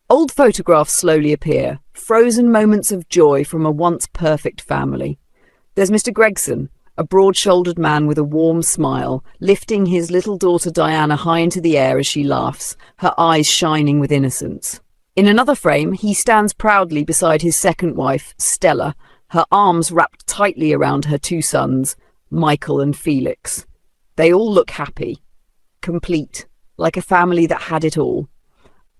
Old photographs slowly appear, frozen moments of joy from a once perfect family. There's Mr. Gregson, a broad-shouldered man with a warm smile, lifting his little daughter Diana high into the air as she laughs, her eyes shining with innocence. In another frame, he stands proudly beside his second wife, Stella, her arms wrapped tightly around her two sons, Michael and Felix. They all look happy, complete, like a family that had it all.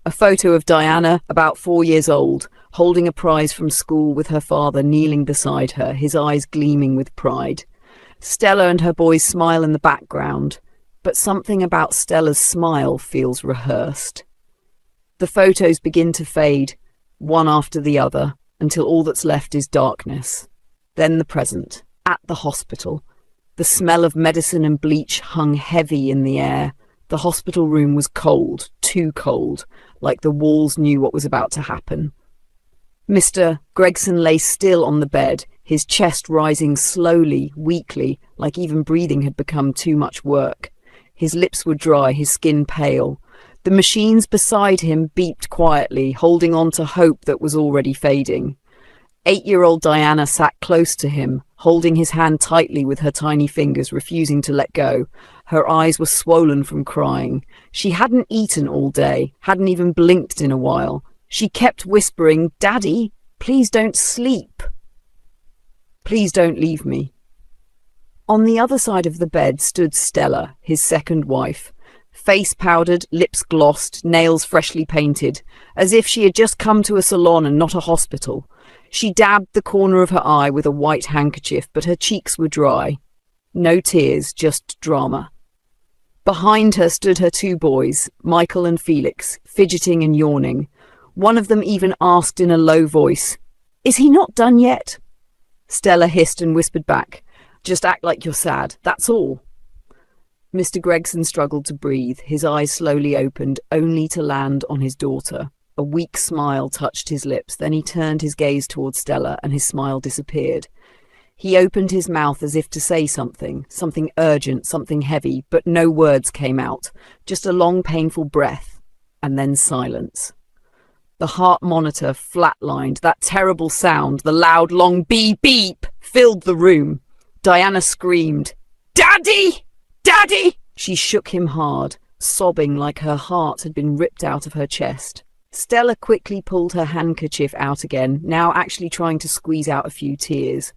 A photo of Diana, about 4 years old, holding a prize from school with her father kneeling beside her, his eyes gleaming with pride. Stella and her boys smile in the background, but something about Stella's smile feels rehearsed. The photos begin to fade, one after the other, until all that's left is darkness. Then the present, at the hospital. The smell of medicine and bleach hung heavy in the air. The hospital room was cold, too cold, like the walls knew what was about to happen. Mr. Gregson lay still on the bed, his chest rising slowly, weakly, like even breathing had become too much work. His lips were dry, his skin pale. The machines beside him beeped quietly, holding on to hope that was already fading. 8-year-old Diana sat close to him, holding his hand tightly with her tiny fingers, refusing to let go. Her eyes were swollen from crying. She hadn't eaten all day, hadn't even blinked in a while. She kept whispering, "Daddy, please don't sleep. Please don't leave me." On the other side of the bed stood Stella, his second wife. Face powdered, lips glossed, nails freshly painted, as if she had just come to a salon and not a hospital. She dabbed the corner of her eye with a white handkerchief, but her cheeks were dry. No tears, just drama. Behind her stood her two boys, Michael and Felix, fidgeting and yawning. One of them even asked in a low voice, "Is he not done yet?" Stella hissed and whispered back, "Just act like you're sad, that's all." Mr. Gregson struggled to breathe, his eyes slowly opened, only to land on his daughter. A weak smile touched his lips, then he turned his gaze towards Stella and his smile disappeared. He opened his mouth as if to say something, something urgent, something heavy, but no words came out, just a long painful breath, and then silence. The heart monitor flatlined, that terrible sound, the loud long beep beep, filled the room. Diana screamed, "Daddy! Daddy!" She shook him hard, sobbing like her heart had been ripped out of her chest. Stella quickly pulled her handkerchief out again, now actually trying to squeeze out a few tears.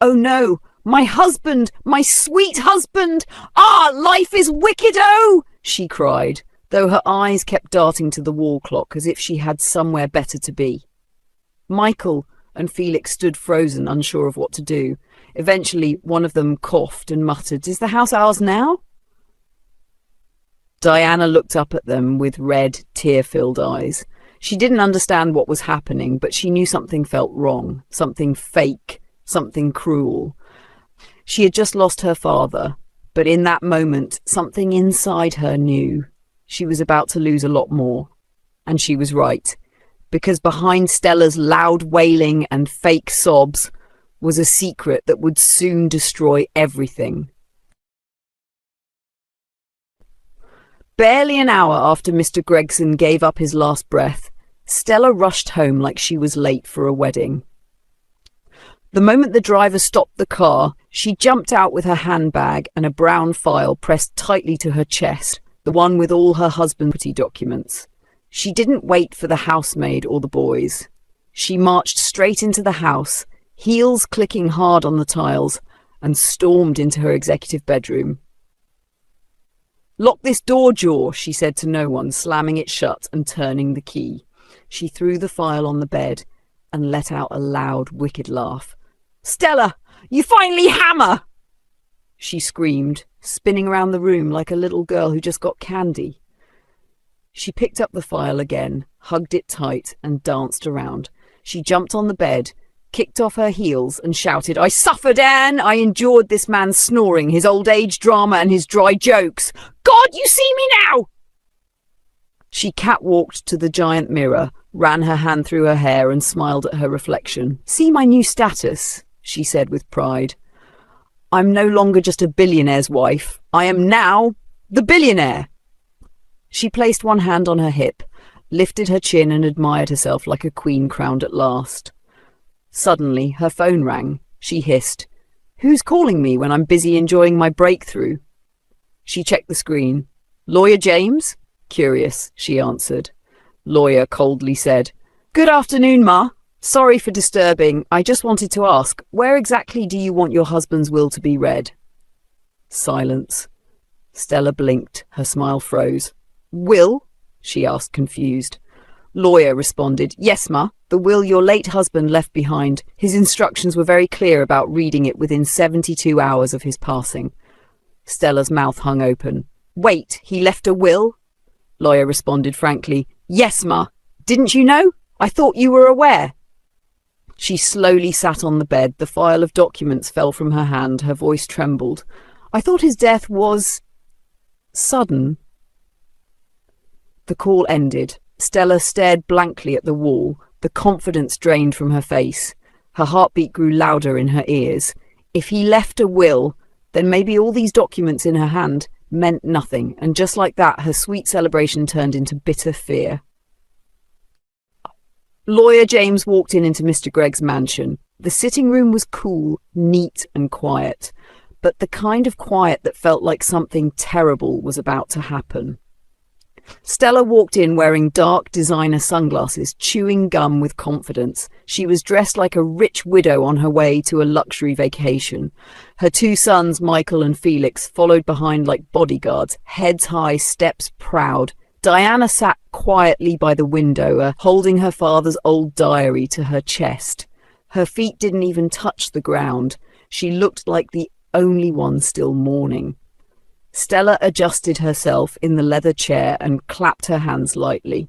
"Oh no! My husband! My sweet husband! Ah, life is wicked, oh!" she cried, though her eyes kept darting to the wall clock as if she had somewhere better to be. Michael and Felix stood frozen, unsure of what to do. Eventually, one of them coughed and muttered, "Is the house ours now?" Diana looked up at them with red, tear-filled eyes. She didn't understand what was happening, but she knew something felt wrong, something fake, something cruel. She had just lost her father, but in that moment, something inside her knew she was about to lose a lot more. And she was right, because behind Stella's loud wailing and fake sobs was a secret that would soon destroy everything. Barely an hour after Mr. Gregson gave up his last breath, Stella rushed home like she was late for a wedding. The moment the driver stopped the car, she jumped out with her handbag and a brown file pressed tightly to her chest, the one with all her husband's property documents. She didn't wait for the housemaid or the boys. She marched straight into the house, heels clicking hard on the tiles, and stormed into her executive bedroom. "Lock this door, Jaw," she said to no one, slamming it shut and turning the key. She threw the file on the bed and let out a loud, wicked laugh. "Stella, you finally hammer!" she screamed, spinning around the room like a little girl who just got candy. She picked up the file again, hugged it tight, and danced around. She jumped on the bed, kicked off her heels, and shouted, "I suffered, Anne! I endured this man's snoring, his old age drama, and his dry jokes. God, you see me now!" She catwalked to the giant mirror, ran her hand through her hair, and smiled at her reflection. "See my new status," she said with pride. "I'm no longer just a billionaire's wife. I am now the billionaire." She placed one hand on her hip, lifted her chin and admired herself like a queen crowned at last. Suddenly, her phone rang. She hissed, "Who's calling me when I'm busy enjoying my breakthrough?" She checked the screen. "Lawyer James?" "Curious," she answered. Lawyer coldly said, "Good afternoon, Ma. Sorry for disturbing. I just wanted to ask, where exactly do you want your husband's will to be read?" Silence. Stella blinked. Her smile froze. "Will?" she asked, confused. Lawyer responded, "Yes, Ma. The will your late husband left behind. His instructions were very clear about reading it within 72 hours of his passing." Stella's mouth hung open. "Wait, he left a will?" Lawyer responded frankly, "Yes, Ma. Didn't you know? I thought you were aware." She slowly sat on the bed. The file of documents fell from her hand. Her voice trembled. "I thought his death was sudden." The call ended. Stella stared blankly at the wall. The confidence drained from her face. Her heartbeat grew louder in her ears. If he left a will, then maybe all these documents in her hand meant nothing, and just like that, her sweet celebration turned into bitter fear. Lawyer James walked into Mr. Gregg's mansion. The sitting room was cool, neat and quiet, but the kind of quiet that felt like something terrible was about to happen. Stella walked in wearing dark designer sunglasses, chewing gum with confidence. She was dressed like a rich widow on her way to a luxury vacation. Her two sons, Michael and Felix, followed behind like bodyguards, heads high, steps proud. Diana sat quietly by the window, holding her father's old diary to her chest. Her feet didn't even touch the ground. She looked like the only one still mourning. Stella adjusted herself in the leather chair and clapped her hands lightly.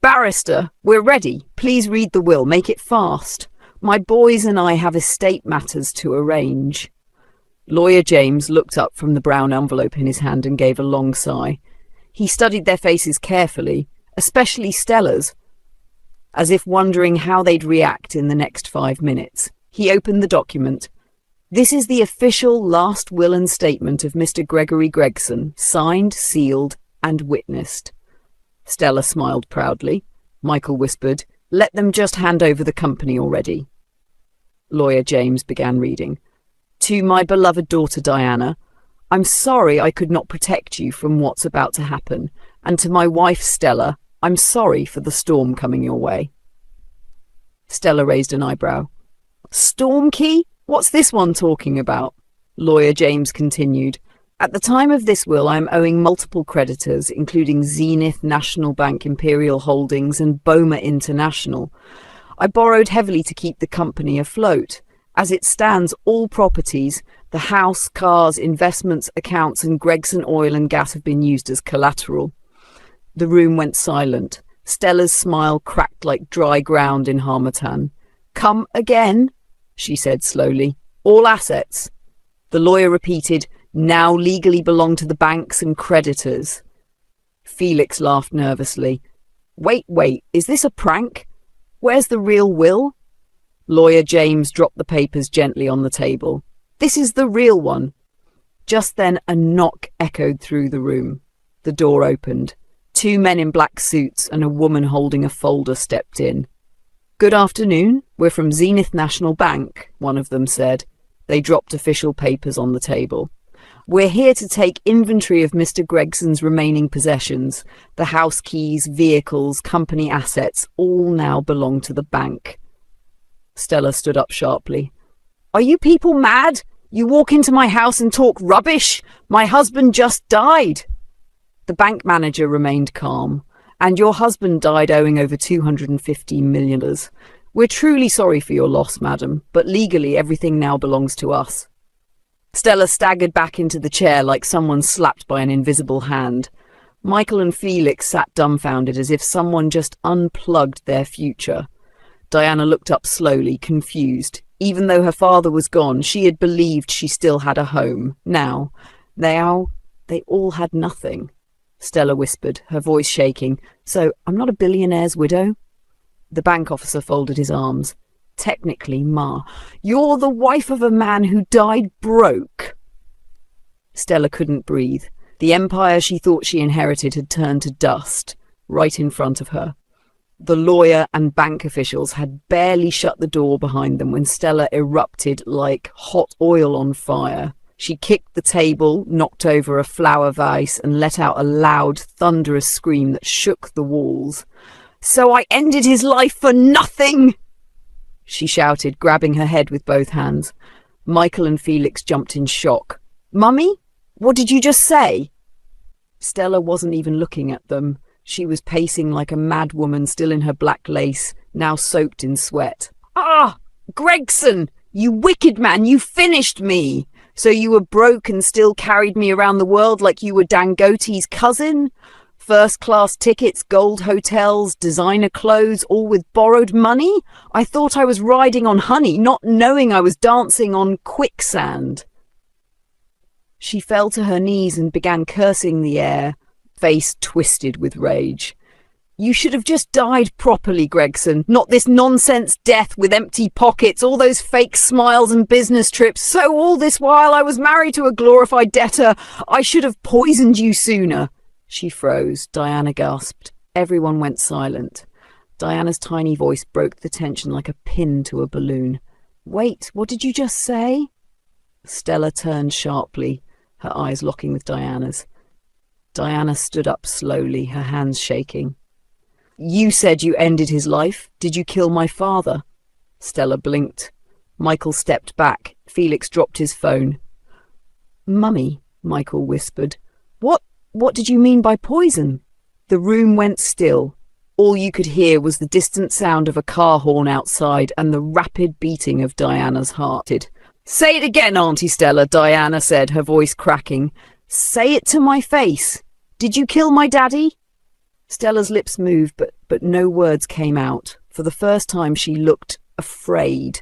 "Barrister, we're ready. Please read the will. Make it fast. My boys and I have estate matters to arrange." Lawyer James looked up from the brown envelope in his hand and gave a long sigh. He studied their faces carefully, especially Stella's, as if wondering how they'd react in the next 5 minutes. He opened the document. "This is the official last will and statement of Mr. Gregory Gregson, signed, sealed, and witnessed." Stella smiled proudly. Michael whispered, "Let them just hand over the company already." Lawyer James began reading. "To my beloved daughter Diana, I'm sorry I could not protect you from what's about to happen. And to my wife Stella, I'm sorry for the storm coming your way." Stella raised an eyebrow. "Storm key? What's this one talking about?" Lawyer James continued. "At the time of this will, I am owing multiple creditors, including Zenith National Bank Imperial Holdings and Boma International. I borrowed heavily to keep the company afloat. As it stands, all properties, the house, cars, investments, accounts, and Gregson Oil and Gas have been used as collateral." The room went silent. Stella's smile cracked like dry ground in harmattan. "Come again?" she said slowly. "All assets." The lawyer repeated, "Now legally belong to the banks and creditors." Felix laughed nervously. Wait, is this a prank? Where's the real will?" Lawyer James dropped the papers gently on the table. "This is the real one." Just then a knock echoed through the room. The door opened. 2 men in black suits and a woman holding a folder stepped in. "Good afternoon. We're from Zenith National Bank," one of them said. They dropped official papers on the table. "We're here to take inventory of Mr. Gregson's remaining possessions. The house keys, vehicles, company assets, all now belong to the bank." Stella stood up sharply. "Are you people mad? You walk into my house and talk rubbish? My husband just died." The bank manager remained calm. "And your husband died owing over $250 million. We're truly sorry for your loss, madam, but legally everything now belongs to us." Stella staggered back into the chair like someone slapped by an invisible hand. Michael and Felix sat dumbfounded as if someone just unplugged their future. Diana looked up slowly, confused. Even though her father was gone, she had believed she still had a home. Now, they all had nothing. Stella whispered, her voice shaking. "So, I'm not a billionaire's widow?" The bank officer folded his arms. "Technically, Ma, you're the wife of a man who died broke." Stella couldn't breathe. The empire she thought she inherited had turned to dust. right in front of her. The lawyer and bank officials had barely shut the door behind them when Stella erupted like hot oil on fire. She kicked the table, knocked over a flower vase, and let out a loud, thunderous scream that shook the walls. "So I ended his life for nothing!" she shouted, grabbing her head with both hands. Michael and Felix jumped in shock. "Mummy, what did you just say?" Stella wasn't even looking at them. She was pacing like a mad woman, still in her black lace, now soaked in sweat. "Ah, Gregson, you wicked man, you finished me! So you were broke and still carried me around the world like you were Dangote's cousin? First-class tickets, gold hotels, designer clothes, all with borrowed money? I thought I was riding on honey, not knowing I was dancing on quicksand." She fell to her knees and began cursing the air, face twisted with rage. "You should have just died properly, Gregson, not this nonsense death with empty pockets, all those fake smiles and business trips. So all this while I was married to a glorified debtor. I should have poisoned you sooner." She froze. Diana gasped. Everyone went silent. Diana's tiny voice broke the tension like a pin to a balloon. "Wait, what did you just say?" Stella turned sharply, her eyes locking with Diana's. Diana stood up slowly, her hands shaking. "You said you ended his life. Did you kill my father?" Stella blinked. Michael stepped back. Felix dropped his phone. "Mummy," Michael whispered. What did you mean by poison?" The room went still. All you could hear was the distant sound of a car horn outside and the rapid beating of Diana's heart. "Say it again, Auntie Stella," Diana said, her voice cracking. "Say it to my face. Did you kill my daddy?" Stella's lips moved, but no words came out. For the first time she looked afraid,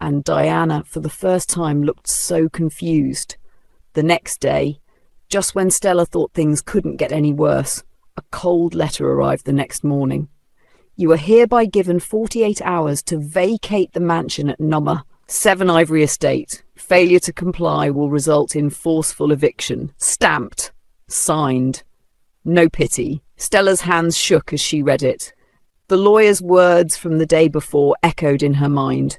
and Diana, for the first time, looked so confused. The next day, just when Stella thought things couldn't get any worse, a cold letter arrived the next morning. "You are hereby given 48 hours to vacate the mansion at number 7 Ivory Estate. Failure to comply will result in forceful eviction. Stamped. Signed. No pity." Stella's hands shook as she read it. The lawyer's words from the day before echoed in her mind.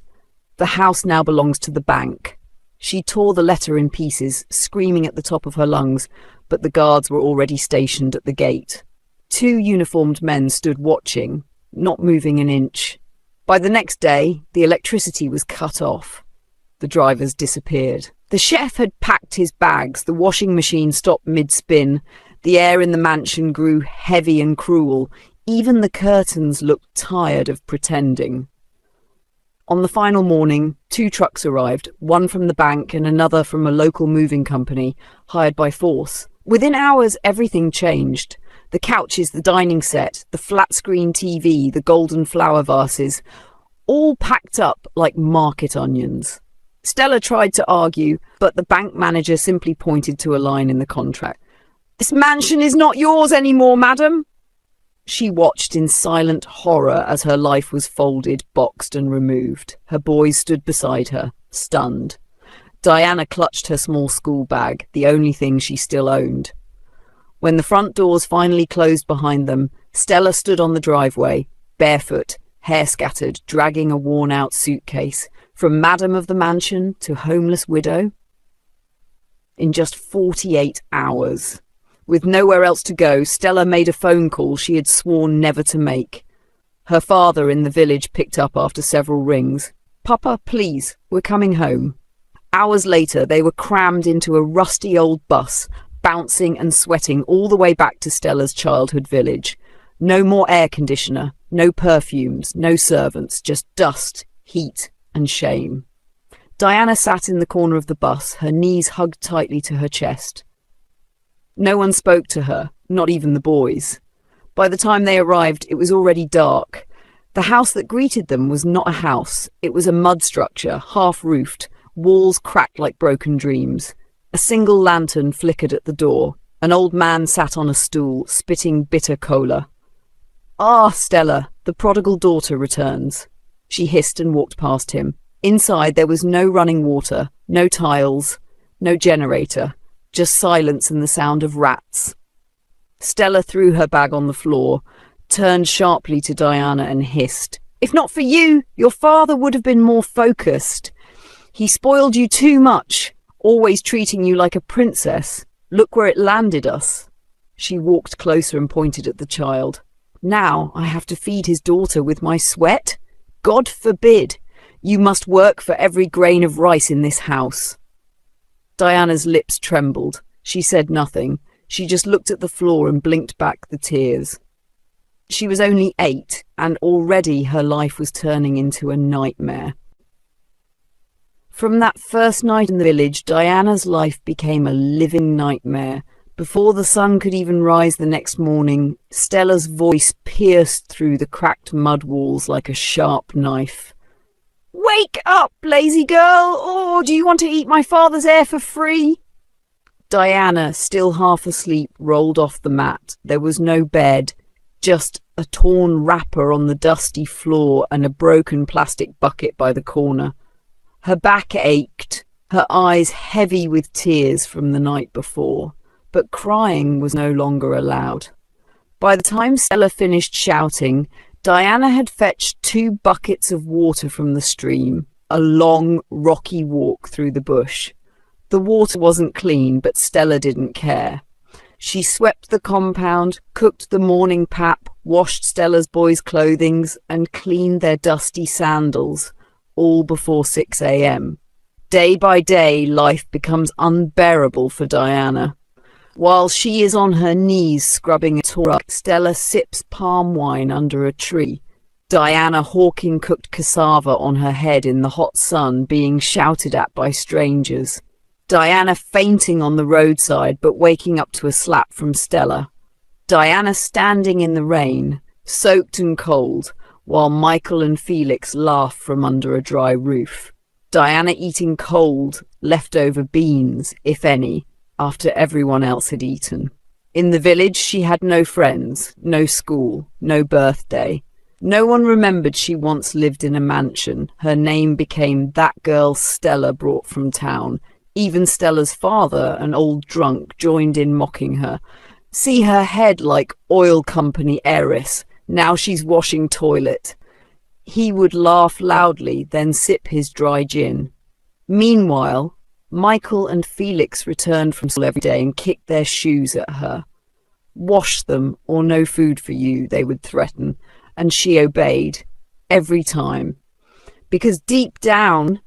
"The house now belongs to the bank." She tore the letter in pieces, screaming at the top of her lungs, but the guards were already stationed at the gate. 2 uniformed men stood watching, not moving an inch. By the next day, the electricity was cut off. The drivers disappeared. The chef had packed his bags, the washing machine stopped mid-spin, the air in the mansion grew heavy and cruel, even the curtains looked tired of pretending. On the final morning, 2 trucks arrived, one from the bank and another from a local moving company, hired by force. Within hours, everything changed. The couches, the dining set, the flat-screen TV, the golden flower vases, all packed up like market onions. Stella tried to argue, but the bank manager simply pointed to a line in the contract. "This mansion is not yours anymore, madam." She watched in silent horror as her life was folded, boxed and removed. Her boys stood beside her, stunned. Diana clutched her small school bag, the only thing she still owned. When the front doors finally closed behind them, Stella stood on the driveway, barefoot, hair scattered, dragging a worn-out suitcase, from madam of the mansion to homeless widow. In just 48 hours. With nowhere else to go, Stella made a phone call she had sworn never to make. Her father in the village picked up after several rings. "Papa, please, we're coming home." Hours later, they were crammed into a rusty old bus, bouncing and sweating all the way back to Stella's childhood village. No more air conditioner, no perfumes, no servants, just dust, heat and shame. Diana sat in the corner of the bus, her knees hugged tightly to her chest. No one spoke to her, not even the boys. By the time they arrived, it was already dark. The house that greeted them was not a house. It was a mud structure, half-roofed, walls cracked like broken dreams. A single lantern flickered at the door. An old man sat on a stool, spitting bitter cola. "Ah, Stella, the prodigal daughter returns." She hissed and walked past him. Inside there was no running water, no tiles, no generator. Just silence and the sound of rats. Stella threw her bag on the floor. turned sharply to Diana and hissed, "If not for you, your father would have been more focused. He spoiled you too much, always treating you like a princess. Look where it landed us." She walked closer and pointed at the child. "Now I have to feed his daughter with my sweat? God forbid! You must work for every grain of rice in this house." Diana's lips trembled. She said nothing. She just looked at the floor and blinked back the tears. She was only 8, and already her life was turning into a nightmare. From that first night in the village, Diana's life became a living nightmare. Before the sun could even rise the next morning, Stella's voice pierced through the cracked mud walls like a sharp knife. "Wake up, lazy girl! Or do you want to eat my father's heir for free?" Diana, still half asleep, rolled off the mat. There was no bed, just a torn wrapper on the dusty floor and a broken plastic bucket by the corner. Her back ached, her eyes heavy with tears from the night before, but crying was no longer allowed. By the time Stella finished shouting, Diana had fetched 2 buckets of water from the stream, a long, rocky walk through the bush. The water wasn't clean, but Stella didn't care. She swept the compound, cooked the morning pap, washed Stella's boys' clothing, and cleaned their dusty sandals, all before 6 a.m. Day by day, life becomes unbearable for Diana. While she is on her knees scrubbing a tore, Stella sips palm wine under a tree. Diana hawking cooked cassava on her head in the hot sun, being shouted at by strangers. Diana fainting on the roadside but waking up to a slap from Stella. Diana standing in the rain, soaked and cold, while Michael and Felix laugh from under a dry roof. Diana eating cold, leftover beans, if any, after everyone else had eaten. In the village she had no friends, no school, no birthday. No one remembered she once lived in a mansion. Her name became that girl Stella brought from town. Even Stella's father, an old drunk, joined in mocking her. See her head like oil company heiress. Now she's washing toilet. He would laugh loudly, then sip his dry gin. Meanwhile, Michael and Felix returned from school every day and kicked their shoes at her. "Wash them, or no food for you," they would threaten, and she obeyed, every time. Because deep down,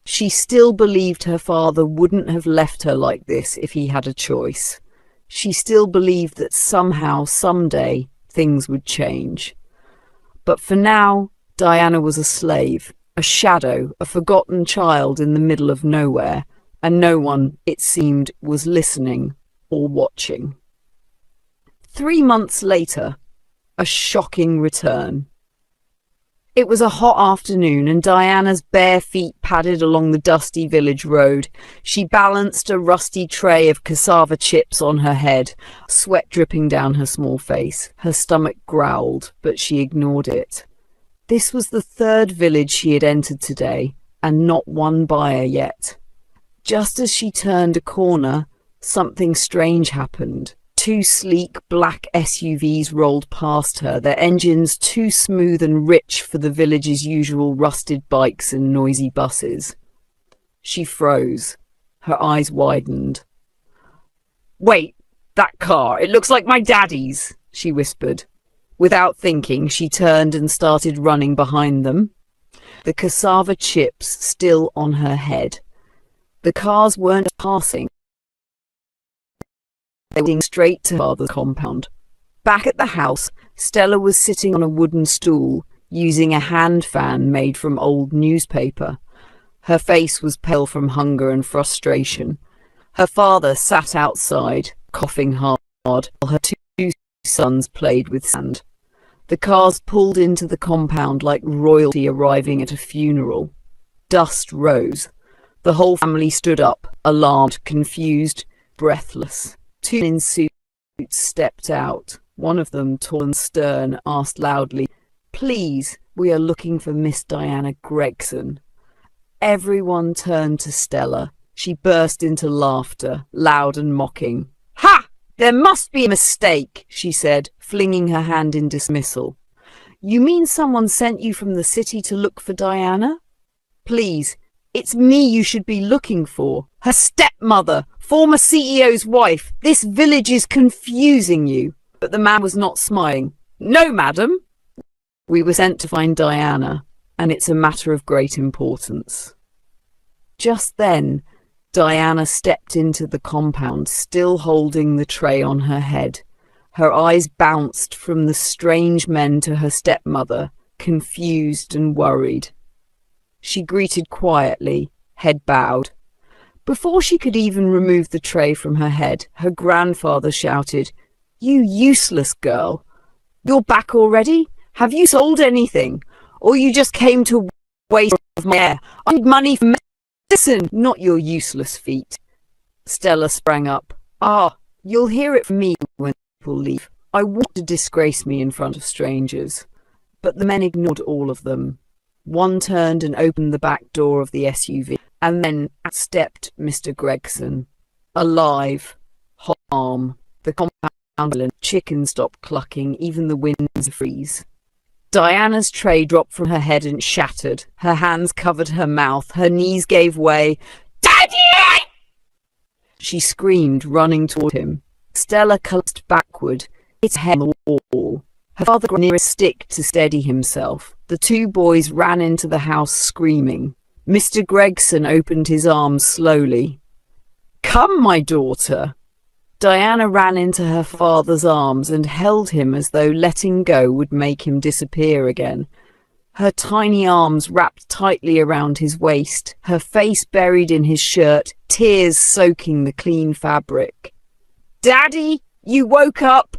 she still believed her father wouldn't have left her like this if he had a choice. She still believed that somehow, someday, things would change. But for now, Diana was a slave, a shadow, a forgotten child in the middle of nowhere, and no one, it seemed, was listening or watching. 3 months later, a shocking return. It was a hot afternoon, and Diana's bare feet padded along the dusty village road. She balanced a rusty tray of cassava chips on her head, sweat dripping down her small face. Her stomach growled, but she ignored it. This was the 3rd village she had entered today, and not one buyer yet. Just as she turned a corner, something strange happened. 2 sleek black SUVs rolled past her, their engines too smooth and rich for the village's usual rusted bikes and noisy buses. She froze. Her eyes widened. "Wait, that car, it looks like my daddy's," she whispered. Without thinking, she turned and started running behind them, the cassava chips still on her head. The cars weren't passing. They were heading straight to her father's compound. Back at the house, Stella was sitting on a wooden stool, using a hand fan made from old newspaper. Her face was pale from hunger and frustration. Her father sat outside, coughing hard, while her 2 sons played with sand. The cars pulled into the compound like royalty arriving at a funeral. Dust rose. The whole family stood up, alarmed, confused, breathless. 2 men in suits stepped out. One of them, tall and stern, asked loudly, "Please, we are looking for Miss Diana Gregson." Everyone turned to Stella. She burst into laughter, loud and mocking. "Ha! "There must be a mistake," she said, flinging her hand in dismissal. "You mean someone sent you from the city to look for Diana? Please, it's me you should be looking for. Her stepmother, former CEO's wife. This village is confusing you." But the man was not smiling. "No, madam. We were sent to find Diana, and it's a matter of great importance." Just then, Diana stepped into the compound, still holding the tray on her head. Her eyes bounced from the strange men to her stepmother, confused and worried. She greeted quietly, head bowed. Before she could even remove the tray from her head, her grandfather shouted, "You useless girl! You're back already? Have you sold anything? Or you just came to waste my air? I need money for medicine, not your useless feet." Stella sprang up. "Ah, you'll hear it from me when people leave. I want to disgrace me in front of strangers." But the men ignored all of them. One turned and opened the back door of the SUV, and then out stepped Mr. Gregson. Alive, hot arm, the compound chickens stopped clucking, even the winds freeze. Diana's tray dropped from her head and shattered. Her hands covered her mouth. Her knees gave way. "Daddy!" She screamed, running toward him. Stella collapsed backward, hit her head on the wall. Her father got near a stick to steady himself. The two boys ran into the house screaming. Mr. Gregson opened his arms slowly. "Come, my daughter." Diana ran into her father's arms and held him as though letting go would make him disappear again. Her tiny arms wrapped tightly around his waist, her face buried in his shirt, tears soaking the clean fabric. "Daddy, you woke up!"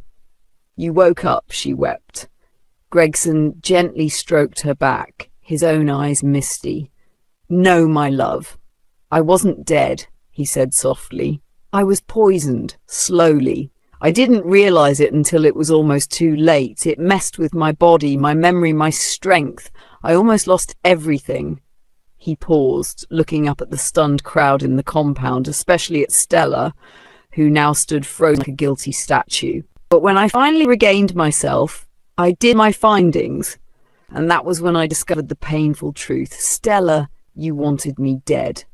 "You woke up," she wept. Gregson gently stroked her back, his own eyes misty. "No, my love. I wasn't dead," he said softly. "I was poisoned, slowly. I didn't realize it until it was almost too late. It messed with my body, my memory, my strength. I almost lost everything." He paused, looking up at the stunned crowd in the compound, especially at Stella, who now stood frozen like a guilty statue. "But when I finally regained myself, I did my findings, and that was when I discovered the painful truth. Stella, you wanted me dead."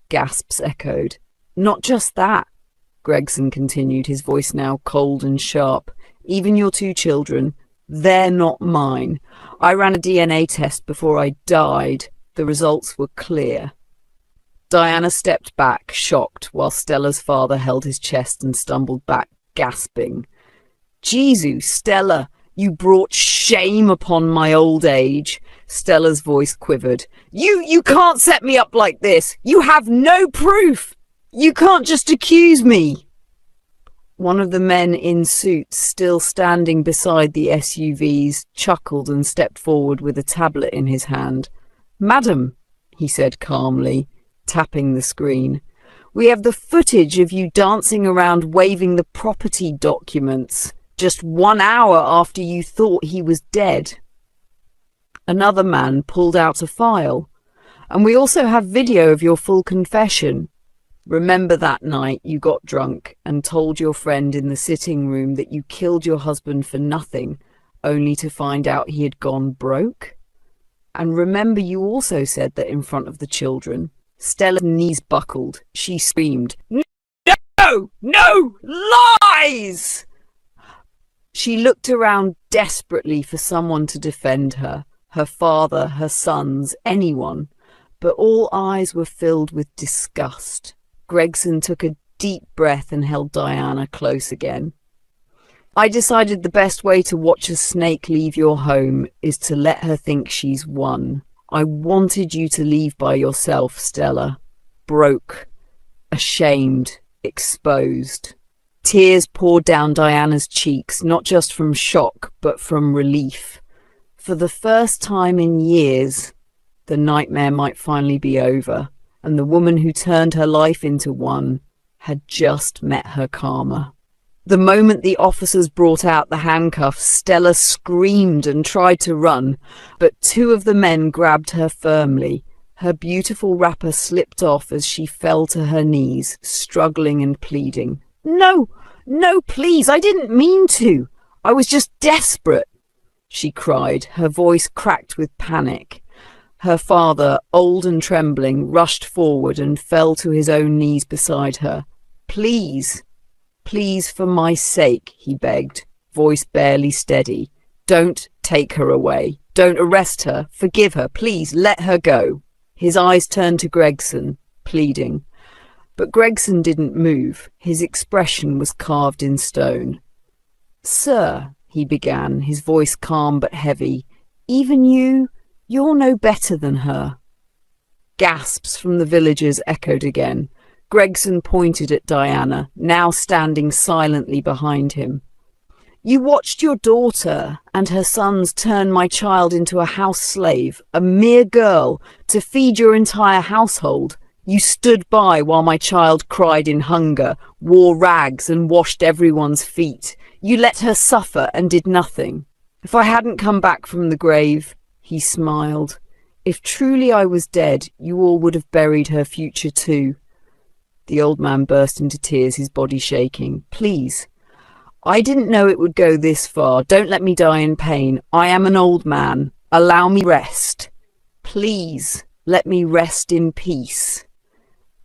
Gasps echoed. "Not just that," Gregson continued, his voice now cold and sharp. "Even your two children, they're not mine. I ran a DNA test before I died. The results were clear." Diana stepped back, shocked, while Stella's father held his chest and stumbled back, gasping. "Jesus, Stella, you brought shame upon my old age." Stella's voice quivered. You can't set me up like this. You have no proof. You can't just accuse me." One of the men in suits, still standing beside the SUVs, chuckled and stepped forward with a tablet in his hand. "Madam," he said calmly, tapping the screen, "we have the footage of you dancing around waving the property documents just 1 hour after you thought he was dead." Another man pulled out a file. "And we also have video of your full confession. Remember that night you got drunk and told your friend in the sitting room that you killed your husband for nothing, only to find out he had gone broke? And remember you also said that in front of the children." Stella's knees buckled. She screamed, "No! No! Lies!" She looked around desperately for someone to defend her. Her father, her sons, anyone. But all eyes were filled with disgust. Gregson took a deep breath and held Diana close again. "I decided the best way to watch a snake leave your home is to let her think she's won. I wanted you to leave by yourself, Stella. Broke, ashamed, exposed." Tears poured down Diana's cheeks, not just from shock, but from relief. For the first time in years, the nightmare might finally be over, and the woman who turned her life into one had just met her karma. The moment the officers brought out the handcuffs, Stella screamed and tried to run, but two of the men grabbed her firmly. Her beautiful wrapper slipped off as she fell to her knees, struggling and pleading. "No, No, please, I didn't mean to. I was just desperate, she cried, her voice cracked with panic. Her father, old and trembling, rushed forward and fell to his own knees beside her. Please, please, for my sake, he begged, voice barely steady. Don't take her away. Don't arrest her. Forgive her. Please, let her go. His eyes turned to Gregson, pleading. But Gregson didn't move. His expression was carved in stone. Sir, he began, his voice calm but heavy, even you're no better than her. Gasps from the villagers echoed again. Gregson pointed at Diana, now standing silently behind him. You watched your daughter and her sons turn my child into a house slave, a mere girl, to feed your entire household. You stood by while my child cried in hunger, wore rags and washed everyone's feet. You let her suffer and did nothing. If I hadn't come back from the grave, he smiled, if truly I was dead, you all would have buried her future too. The old man burst into tears, his body shaking. Please, I didn't know it would go this far. Don't let me die in pain. I am an old man. Allow me rest. Please, let me rest in peace.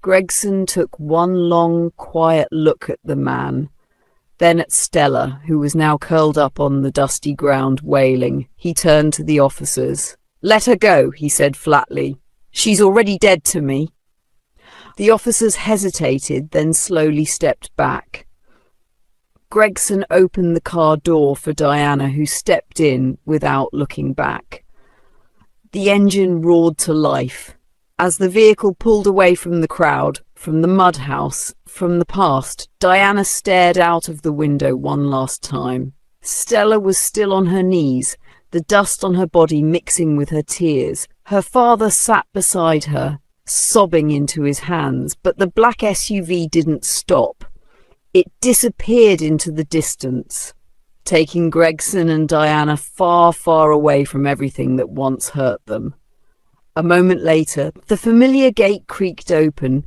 Gregson took one long, quiet look at the man. Then at Stella, who was now curled up on the dusty ground, wailing. He turned to the officers. Let her go, he said flatly. She's already dead to me. The officers hesitated, then slowly stepped back. Gregson opened the car door for Diana, who stepped in without looking back. The engine roared to life. As the vehicle pulled away from the crowd, from the mud house, from the past, Diana stared out of the window one last time. Stella was still on her knees, the dust on her body mixing with her tears. Her father sat beside her, sobbing into his hands, but the black SUV didn't stop. It disappeared into the distance, taking Gregson and Diana far, far away from everything that once hurt them. A moment later, the familiar gate creaked open,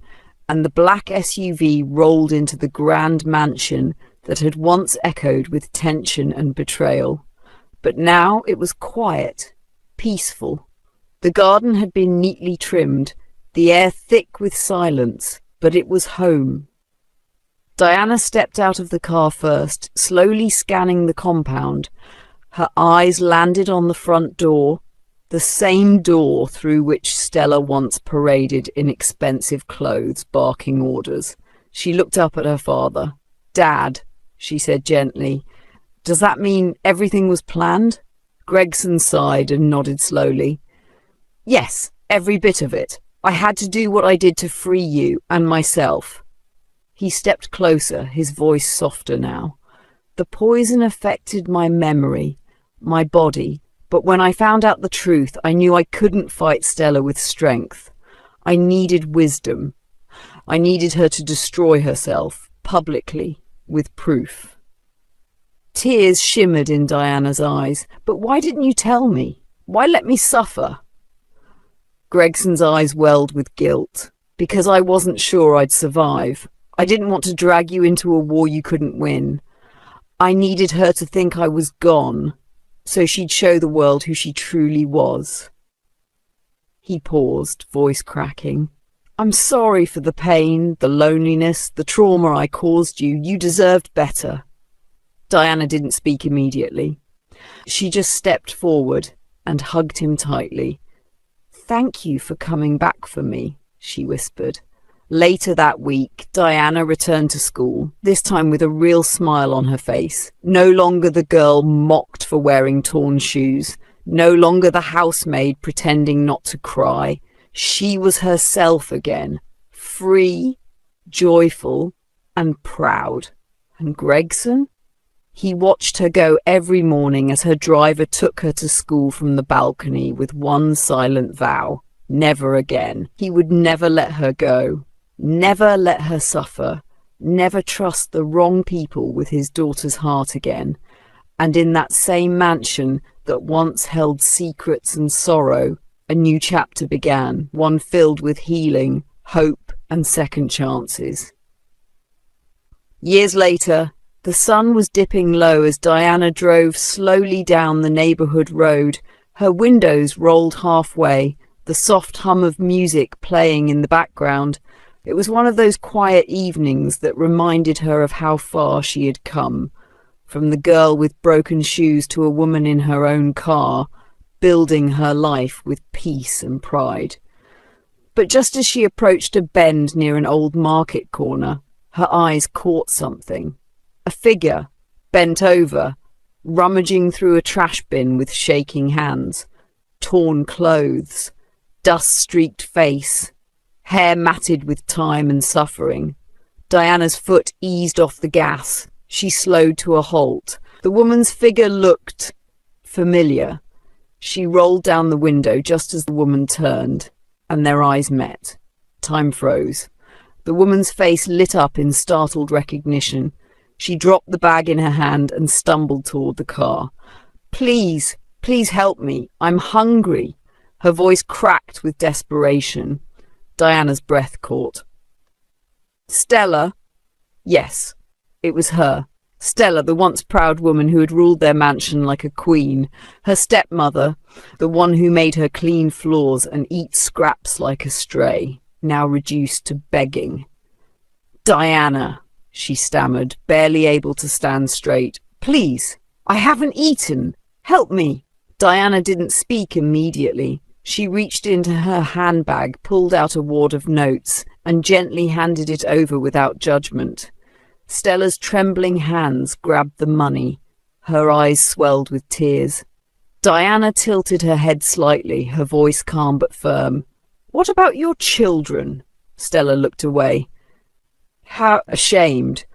and the black SUV rolled into the grand mansion that had once echoed with tension and betrayal. But now it was quiet, peaceful. The garden had been neatly trimmed, the air thick with silence, but it was home. Diana stepped out of the car first, slowly scanning the compound. Her eyes landed on the front door, the same door through which Stella once paraded in expensive clothes, barking orders. She looked up at her father. Dad, she said gently, does that mean everything was planned? Gregson sighed and nodded slowly. Yes, every bit of it. I had to do what I did to free you and myself. He stepped closer, his voice softer now. The poison affected my memory, my body, but when I found out the truth, I knew I couldn't fight Stella with strength. I needed wisdom. I needed her to destroy herself, publicly, with proof. Tears shimmered in Diana's eyes. But why didn't you tell me? Why let me suffer? Gregson's eyes welled with guilt. Because I wasn't sure I'd survive. I didn't want to drag you into a war you couldn't win. I needed her to think I was gone, so she'd show the world who she truly was. He paused, voice cracking. I'm sorry for the pain, the loneliness, the trauma I caused you. You deserved better. Diana didn't speak immediately. She just stepped forward and hugged him tightly. Thank you for coming back for me, she whispered. Later that week, Diana returned to school, this time with a real smile on her face. No longer the girl mocked for wearing torn shoes. No longer the housemaid pretending not to cry. She was herself again, free, joyful, and proud. And Gregson? He watched her go every morning as her driver took her to school from the balcony with one silent vow. Never again. He would never let her go. Never let her suffer, never trust the wrong people with his daughter's heart again. And in that same mansion that once held secrets and sorrow, a new chapter began, one filled with healing, hope, and second chances. Years later, The sun was dipping low as Diana drove slowly down the neighborhood road. Her windows rolled halfway, the soft hum of music playing in the background. It was one of those quiet evenings that reminded her of how far she had come, from the girl with broken shoes to a woman in her own car, building her life with peace and pride. But just as she approached a bend near an old market corner, her eyes caught something. A figure, bent over, rummaging through a trash bin with shaking hands, torn clothes, dust-streaked face, hair matted with time and suffering. Diana's foot eased off the gas. She slowed to a halt. The woman's figure looked familiar. She rolled down the window just as the woman turned, and their eyes met. Time froze. The woman's face lit up in startled recognition. She dropped the bag in her hand and stumbled toward the car. Please help me. I'm hungry." Her voice cracked with desperation. Diana's breath caught. "Stella?" Yes, it was her. Stella, the once proud woman who had ruled their mansion like a queen. Her stepmother, the one who made her clean floors and eat scraps like a stray, now reduced to begging. "Diana," she stammered, barely able to stand straight. "Please, I haven't eaten. Help me." Diana didn't speak immediately. She reached into her handbag, pulled out a wad of notes, and gently handed it over without judgment. Stella's trembling hands grabbed the money. Her eyes swelled with tears. Diana tilted her head slightly, her voice calm but firm. "What about your children?" Stella looked away. "How ashamed.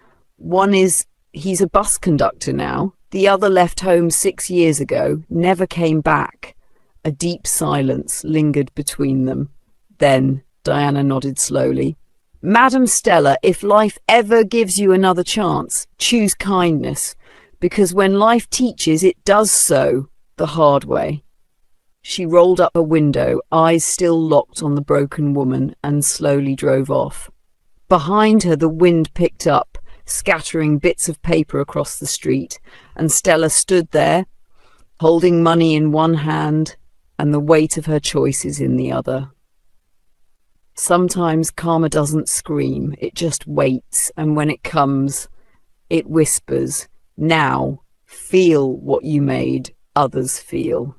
He's a bus conductor now. The other left home 6 years ago, never came back." A deep silence lingered between them. Then Diana nodded slowly. "Madam Stella, if life ever gives you another chance, choose kindness, because when life teaches, it does so the hard way." She rolled up a window, eyes still locked on the broken woman, and slowly drove off. Behind her, the wind picked up, scattering bits of paper across the street, and Stella stood there, holding money in one hand and the weight of her choices in the other. Sometimes karma doesn't scream, it just waits, and when it comes, it whispers, "Now, feel what you made others feel."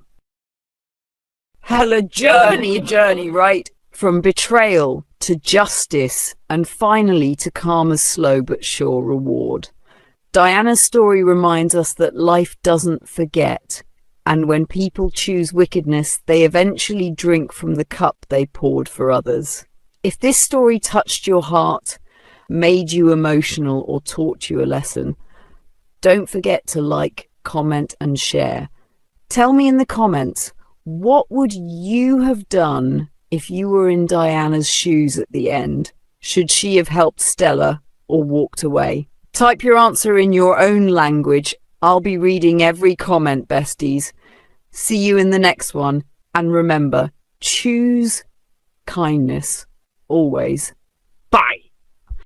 Hell, a journey, right? From betrayal to justice, and finally to karma's slow but sure reward. Diana's story reminds us that life doesn't forget, and when people choose wickedness, they eventually drink from the cup they poured for others. If this story touched your heart, made you emotional, or taught you a lesson, don't forget to like, comment, and share. Tell me in the comments, what would you have done if you were in Diana's shoes at the end? Should she have helped Stella or walked away? Type your answer in your own language. I'll be reading every comment, besties. See you in the next one. And remember, choose kindness always. Bye.